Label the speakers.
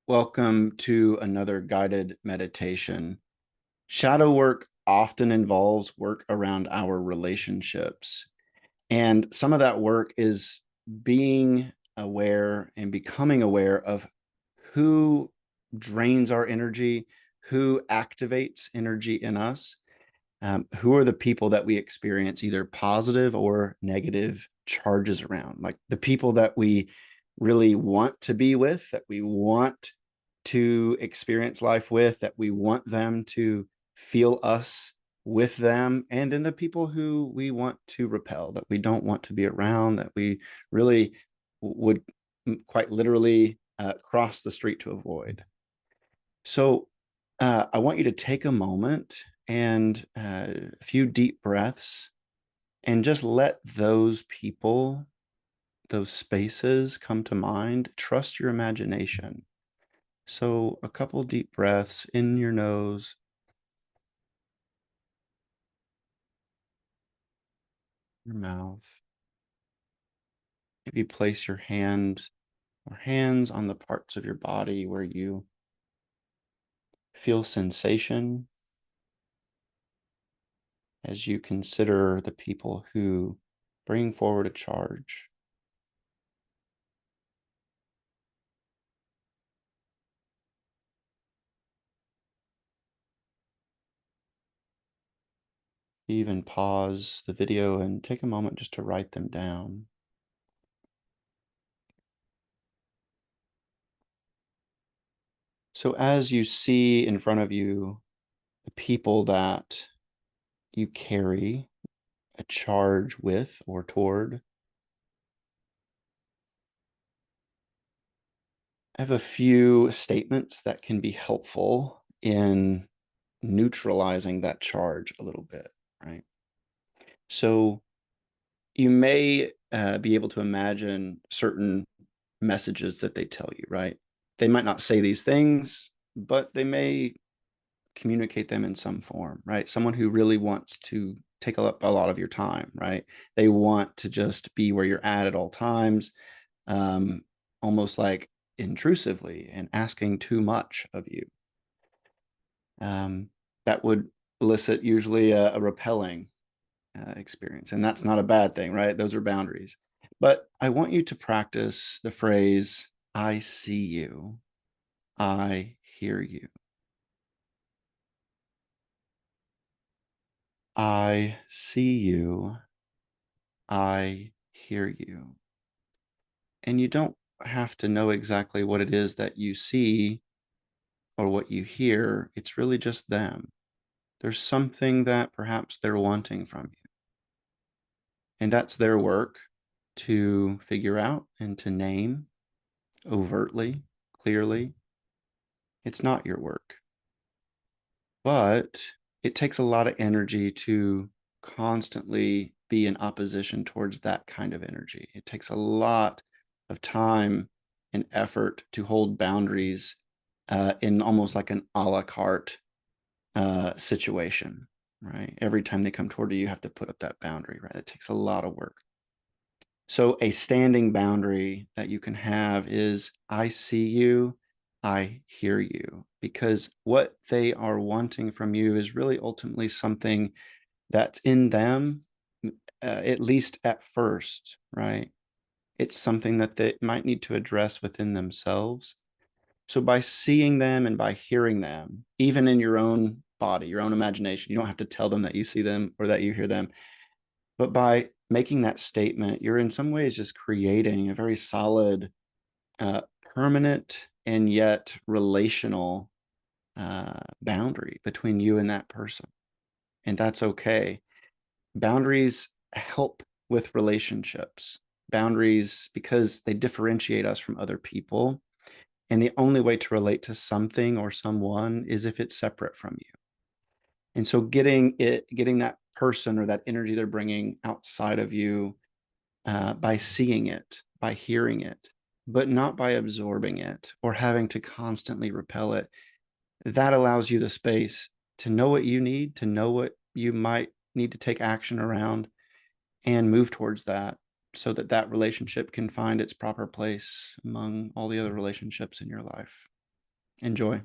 Speaker 1: Welcome to another guided meditation. Shadow work often involves work around our relationships. And some of that work is being aware and becoming aware of who drains our energy, who activates energy in us, who are the people that we experience either positive or negative charges around, like the people that we really want to be with, that we want to experience life with, that we want them to feel us with them, and then the people who we want to repel, that we don't want to be around, that we really would quite literally cross the street to avoid. So I want you to take a moment and a few deep breaths and just let those people, those spaces come to mind. Trust your imagination. So a couple deep breaths in your nose, your mouth. Maybe place your hand or hands on the parts of your body where you feel sensation as you consider the people who bring forward a charge. Even pause the video and take a moment just to write them down. So as you see in front of you the people that you carry a charge with or toward, I have a few statements that can be helpful in neutralizing that charge a little bit, right? So you may be able to imagine certain messages that they tell you, right? They might not say these things, but they may communicate them in some form, right? Someone who really wants to take up a lot of your time, right? They want to just be where you're at all times, um, almost like intrusively and asking too much of you. That would elicit usually a repelling experience. And that's not a bad thing, right? Those are boundaries. But I want you to practice the phrase, I see you, I hear you, I see you, I hear you. And you don't have to know exactly what it is that you see or what you hear. It's really just them. There's something that perhaps they're wanting from you. And that's their work to figure out and to name overtly, clearly. It's not your work. But it takes a lot of energy to constantly be in opposition towards that kind of energy. It takes a lot of time and effort to hold boundaries in almost like an a la carte situation, right? Every time they come toward you, you have to put up that boundary, right? It takes a lot of work. So a standing boundary that you can have is, I see you, I hear you, because what they are wanting from you is really ultimately something that's in them, at least at first, right? It's something that they might need to address within themselves. So by seeing them and by hearing them, even in your own body, your own imagination, you don't have to tell them that you see them or that you hear them, but by making that statement, you're in some ways just creating a very solid, permanent, and yet relational boundary between you and that person. And that's okay. Boundaries help with relationships. Boundaries, because they differentiate us from other people. And the only way to relate to something or someone is if it's separate from you. And so getting that person or that energy they're bringing outside of you by seeing it, by hearing it, but not by absorbing it or having to constantly repel it. That allows you the space to know what you need, to know what you might need to take action around and move towards that so that that relationship can find its proper place among all the other relationships in your life. Enjoy.